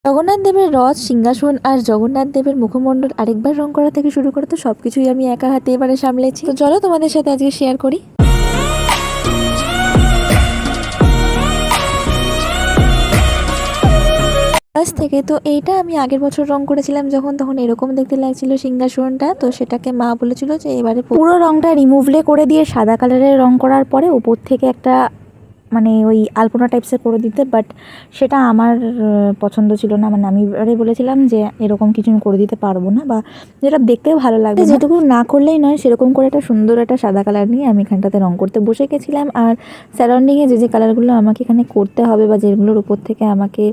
জগন্নাথ দেবের রথ, সিংহাসন আর জগন্নাথ দেবের মুখমণ্ডল আরেকবার রং করা থেকে শুরু করে তো সবকিছুই আমি একা হাতে এবারে সামলেছি। তো চলো তোমাদের সাথে আজকে শেয়ার করি। আজ থেকে তো এইটা আমি আগের বছর রং করেছিলাম যখন, তখন এরকম দেখতে লাগছিল সিংহাসনটা। তো সেটাকে মা বলেছিল যে এবারে পুরো রংটা রিমুভলে করে দিয়ে সাদা কালারের রং করার পরে উপর থেকে একটা মানে ওই আলপনা টাইপসের করে দিতে, বাট সেটা আমার পছন্দ ছিল না। মানে আমি এবারে বলেছিলাম যে এরকম কিছু আমি করে দিতে পারবো না, বা যেটা দেখতেও ভালো লাগবে, যেটুকু না করলেই নয় সেরকম করে একটা সুন্দর একটা সাদা কালার নিয়ে আমি এখানটাতে রং করতে বসে গেছিলাম। আর সারাউন্ডিংয়ে যে কালারগুলো আমাকে এখানে করতে হবে বা যেগুলোর উপর থেকে আমাকে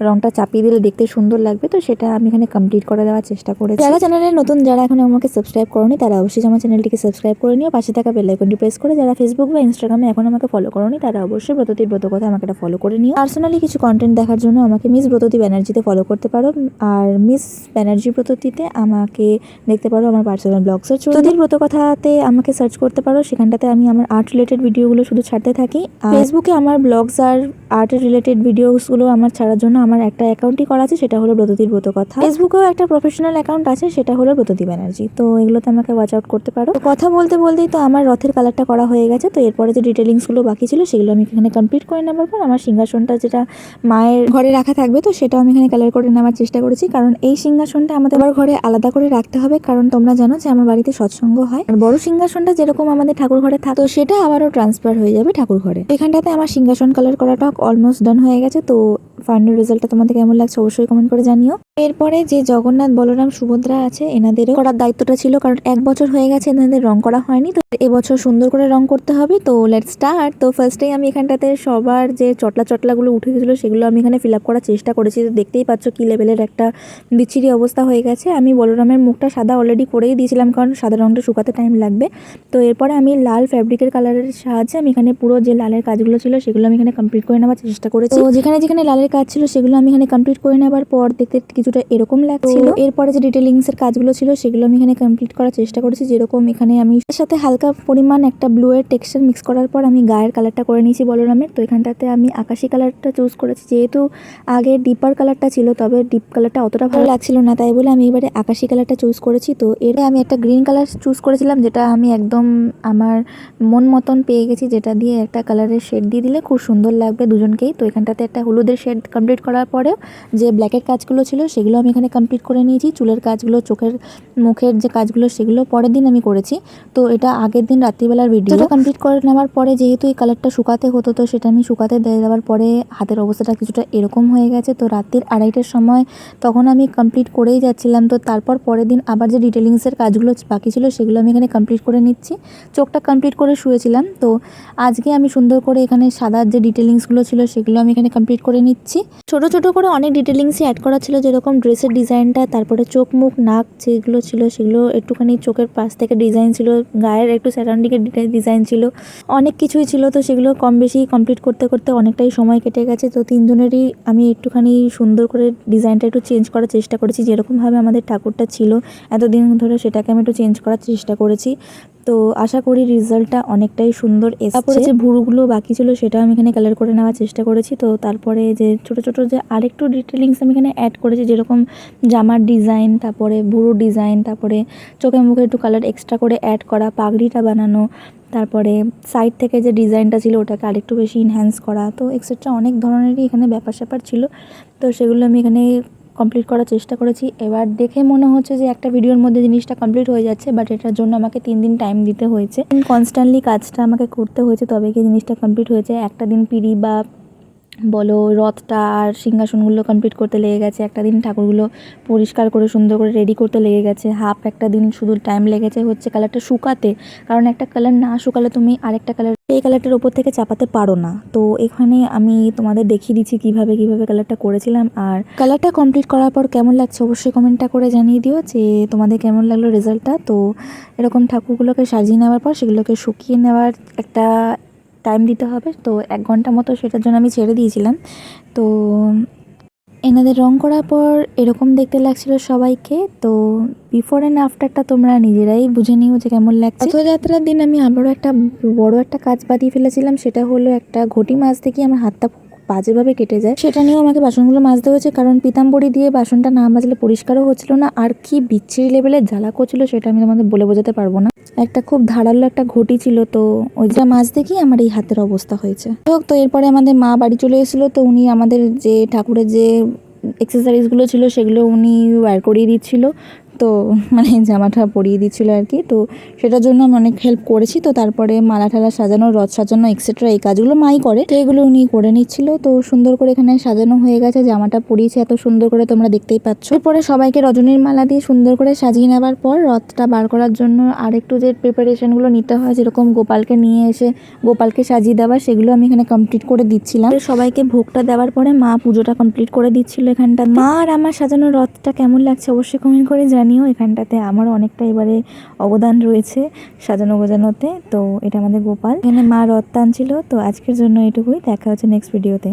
রংটা চাপিয়ে দিলে দেখতে সুন্দর লাগবে, তো সেটা আমি এখানে কমপ্লিট করে দেওয়ার চেষ্টা করেছি। যারা চ্যানেলে নতুন, যারা এখন আমাকে সাবস্ক্রাইব করোনি, তারা অবশ্যই আমার চ্যানেলটিকে সাবস্ক্রাইব করে নিও, পাশে থাকা বেল আইকনটি প্রেস করে। যারা ফেসবুক বা ইনস্টাগ্রামে এখন আমাকে ফলো করোনি, তারা অবশ্যই ব্রততীর ব্রতকথা আমাকে এটা ফলো করে নিও। পার্সোনালি কিছু কন্টেন্ট দেখার জন্য আমাকে মিস ব্রততী ব্যানার্জিতে ফলো করতে পারো, আর মিস ব্যানার্জি ব্রততীতে আমাকে দেখতে পারো আমার পার্সোনাল ব্লগ সার্চ। ব্রততীর ব্রতকথাতে আমাকে সার্চ করতে পারো, সেখানটাতে আমি আমার আর্ট রিলেটেড ভিডিওগুলো শুধু ছাড়তে থাকি। ফেসবুকে আমার ব্লগস আর আর্ট রিলেটেড ভিডিওসগুলো আমার ছাড়ার জন্য আমার একটা অ্যাকাউন্টই করা আছে, সেটা হলো ব্রততীর ব্রতকথা। ফেসবুকেও একটা প্রফেশনাল অ্যাকাউন্ট আছে, সেটা হলো ব্রততী ব্যানার্জি। তো এগুলোতে আমাকে ওয়াচ আউট করতে পারো। কথা বলতে বলতেই তো আমার রথের কালারটা করা হয়ে গেছে। তো এরপরে যে ডিটেলিংসগুলো বাকি ছিল সেগুলো আমি এখানে কমপ্লিট করে নেওয়ার পর আমার সিংহাসনটা যেটা মায়ের ঘরে রাখা থাকবে, তো সেটাও আমি এখানে কালার করে নেওয়ার চেষ্টা করেছি। কারণ এই সিংহাসনটা আমাদের আবার ঘরে আলাদা করে রাখতে হবে, কারণ তোমরা জানো যে আমার বাড়িতে সৎসঙ্গ হয়। আর বড় সিংহাসনটা যেরকম আমাদের ঠাকুর ঘরে থাকতো, সেটা আবারও ট্রান্সফার হয়ে যাবে ঠাকুর ঘরে। এখানটাতে আমার সিংহাসন কালার করাটা অলমোস্ট ডান হয়ে গেছে। তো ফাইনাল রেজাল্টটা তোমাদের কেমন লাগছে অবশ্যই কমেন্ট করে জানিও। এরপরে যে জগন্নাথ, বলরাম, সুভদ্রা আছে, এনাদেরও করার দায়িত্বটা ছিল, কারণ 1 বছর হয়ে গেছে এনাদের রং করা হয়নি। তো এবছর সুন্দর করে রং করতে হবে। তো লেটস স্টার্ট। তো ফার্স্টেই আমি এখানটাতে সবার যে চটলাগুলো উঠে গেছিলো সেগুলো আমি এখানে ফিল আপ করার চেষ্টা করেছি। তো দেখতেই পাচ্ছ কি লেভেলের একটা বিচ্ছিরি অবস্থা হয়ে গেছে। আমি বলরামের মুখটা সাদা অলরেডি করেই দিয়েছিলাম, কারণ সাদা রংটা শুকাতে টাইম লাগবে। তো এরপরে আমি লাল ফ্যাব্রিকের কালারের সাহায্যে আমি এখানে পুরো যে লালের কাজগুলো ছিল সেগুলো আমি এখানে কমপ্লিট করে নেওয়ার চেষ্টা করেছি। তো যেখানে যেখানে লালের কাজ ছিল সেগুলো আমি এখানে কমপ্লিট করে নেওয়ার পর দেখতে কিছুটা এরকম লাগছিল। এরপরে যে ডিটেলিংসের কাজগুলো ছিল সেগুলো আমি এখানে কমপ্লিট করার চেষ্টা করেছি। যেরকম এখানে আমি এর সাথে হালকা পরিমাণ একটা ব্লু এর টেক্সচার মিক্স করার পর আমি গায়ের কালারটা করে নিয়েছি বলরামের। তো এখানটাতে আমি আকাশি কালারটা চুজ করেছি, যেহেতু আগে ডিপার কালারটা ছিল, তবে ডিপ কালারটা অতটা ভালো লাগছিল না, তাই বলে আমি এবারে আকাশি কালারটা চুজ করেছি। তো এর আমি একটা গ্রিন কালার চুজ করেছিলাম, যেটা আমি একদম আমার মন মতন পেয়ে গেছি, যেটা দিয়ে একটা কালারের শেড দিয়ে দিলে খুব সুন্দর লাগবে দুজনকেই। তো এখানটাতে একটা হলুদের শেড কমপ্লিট করার পরেও যে ব্ল্যাকের কাজগুলো ছিল সেগুলো আমি এখানে কমপ্লিট করে নিয়েছি। চুলের কাজগুলো, চোখের মুখের যে কাজগুলো সেগুলো পরের দিন আমি করেছি। তো এটা আগের দিন রাত্রিবেলার ভিডিও। কমপ্লিট করে নেওয়ার পরে যেহেতু এই কালারটা শুকাতে হতো, তো সেটা আমি শুকাতে দিয়ে দেওয়ার পরে হাতের অবস্থাটা কিছুটা এরকম হয়ে গেছে। তো রাত্রির 2:30টার সময় তখন আমি কমপ্লিট করেই যাচ্ছিলাম। তো তারপর পরের দিন আবার যে ডিটেলিংসের কাজগুলো বাকি ছিল সেগুলো আমি এখানে কমপ্লিট করে নিচ্ছি। চোখটা কমপ্লিট করে শুয়েছিলাম। তো আজকে আমি সুন্দর করে এখানে সাদার যে ডিটেলিংসগুলো ছিল সেগুলো আমি এখানে কমপ্লিট করে নিচ্ছি। ছোট ছোট করে অনেক ডিটেলিংসই অ্যাড করা ছিল, যেরকম ড্রেসের ডিজাইনটা, তারপরে চোখ, মুখ, নাক যেগুলো ছিল সেগুলো একটুখানি চোখের পাশ থেকে ডিজাইন ছিল, গায়ের একটু সারাউন্ডিংয়ের ডিজাইন ছিল, অনেক কিছুই ছিল। তো সেগুলো কম বেশি কমপ্লিট করতে করতে অনেকটাই সময় কেটে গেছে। তো তিনজনেরই আমি একটুখানি সুন্দর করে ডিজাইনটা একটু চেঞ্জ করার চেষ্টা করেছি, যেরকমভাবে আমাদের ঠাকুরটা ছিল এতদিন ধরে সেটাকে আমি একটু চেঞ্জ করার চেষ্টা করেছি। তো আশা করি রেজাল্টটা অনেকটাই সুন্দর এসেছে। তারপরে যে ভুরুগুলো বাকি ছিল সেটা আমি এখানে কালার করে নেওয়ার চেষ্টা করেছি। তো তারপরে যে ছোট ছোট যে আরেকটু ডিটেলিংস আমি এখানে অ্যাড করেছি, যেরকম জামার ডিজাইন, তারপরে ভুরুর ডিজাইন, তারপরে চোখে মুখে একটু কালার এক্সট্রা করে অ্যাড করা, পাগড়িটা বানানো, তারপরে সাইড থেকে যে ডিজাইনটা ছিল ওটাকে আরেকটু বেশি ইনহ্যান্স করা, তো এক্সেট্রা অনেক ধরনেরই এখানে ব্যাপার ছিল। তো সেগুলো আমি এখানে কমপ্লিট করার চেষ্টা করেছি। এবার দেখে মনে হচ্ছে যে একটা ভিডিওর মধ্যে জিনিসটা কমপ্লিট হয়ে যাচ্ছে, বাট এটার জন্য আমাকে 3 দিন টাইম দিতে হয়েছে, কনস্ট্যান্টলি কাজটা আমাকে করতে হয়েছে, তবে কি জিনিসটা কমপ্লিট হয়েছে। একটা দিন পিঁড়ি বা বলো রথটা আর সিংহাসনগুলো কমপ্লিট করতে লেগে গেছে, একটা দিন ঠাকুরগুলো পরিষ্কার করে সুন্দর করে রেডি করতে লেগে গেছে, একটা দিন শুধু টাইম লেগেছে হচ্ছে কালারটা শুকাতে, কারণ একটা কালার না শুকালে তুমি আরেকটা কালার এই কালারটার ওপর থেকে চাপাতে পারো না। তো এখানে আমি তোমাদের দেখিয়ে দিচ্ছি কিভাবে কালারটা করেছিলাম। আর কালারটা কমপ্লিট করার পর কেমন লাগছে অবশ্যই কমেন্টটা করে জানিয়ে দিও যে তোমাদের কেমন লাগলো রেজাল্টটা। তো এরকম ঠাকুরগুলোকে সাজিয়ে নেওয়ার পর সেগুলোকে শুকিয়ে নেওয়ার একটা টাইম দিতে হবে। তো 1 ঘন্টা মতো সেটার জন্য আমি ছেড়ে দিয়েছিলাম। তো এনাদের রং করার পর এরকম দেখতে লাগছিল সবাইকে। তো বিফোর অ্যান্ড আফটারটা তোমরা নিজেরাই বুঝে নিও যে কেমন লাগছে। রথযাত্রার দিন আমি আবারও একটা বড় একটা কাজ বাদিয়ে ফেলেছিলাম, সেটা হলো একটা ঘটি মাছ থেকে আমার হাতটা বাজেভাবে কেটে যায়, সেটা নিয়েও আমাকে বাসনগুলো মাজতে হয়েছে। কারণ পিতাম্বরী দিয়ে বাসনটা না মাজলে পরিষ্কারও হচ্ছিল না, আর কি বিচ্ছিরি লেভেলের জ্বালা করছিল সেটা আমি তোমাদের বলে বোঝাতে পারবো না। একটা খুব ধারালো একটা ঘটি ছিল, তো ওইটা মাজতে গিয়ে আমার এই হাতের অবস্থা হয়েছে। তো এরপরে আমাদের মা বাড়ি চলে এসেছিলো, তো উনি আমাদের যে ঠাকুরের যে এক্সেসরিজগুলো ছিল সেগুলো উনি ওয়্যার করিয়ে দিচ্ছিল, তো মানে জামাটা পরিয়ে দিচ্ছিল আর কি। তো সেটার জন্য আমি অনেক হেল্প করেছি। তো তারপরে মালা ঠালা সাজানো, রথ সাজানো এক্সেট্রা এই কাজগুলো মাই করে, তো এগুলো উনি করে নিচ্ছিল। তো সুন্দর করে এখানে সাজানো হয়ে গেছে, জামাটা পরিয়েছে এত সুন্দর করে, তোমরা দেখতেই পাচ্ছ। এরপরে সবাইকে রজনীর মালা দিয়ে সুন্দর করে সাজিয়ে নেবার পর রথটা বার করার জন্য আর একটু যে প্রিপারেশনগুলো নিতে হয়, যেরকম গোপালকে নিয়ে এসে গোপালকে সাজিয়ে দেওয়া, সেগুলো আমি এখানে কমপ্লিট করে দিচ্ছিলাম। সবাইকে ভোগটা দেওয়ার পরে মা পুজোটা কমপ্লিট করে দিচ্ছিল এখানটা। মা আর আমার সাজানো রথটা কেমন লাগছে অবশ্যই কমেন্ট করে জানিও। এখানটাতে আমার অনেকটা এবারে অবদান রয়েছে সাজানো গোজানোতে। তো এটা আমাদের গোপাল, এখানে মা রথ টানছিল। তো আজকের জন্য এটুকুই, দেখা হচ্ছে নেক্সট ভিডিওতে।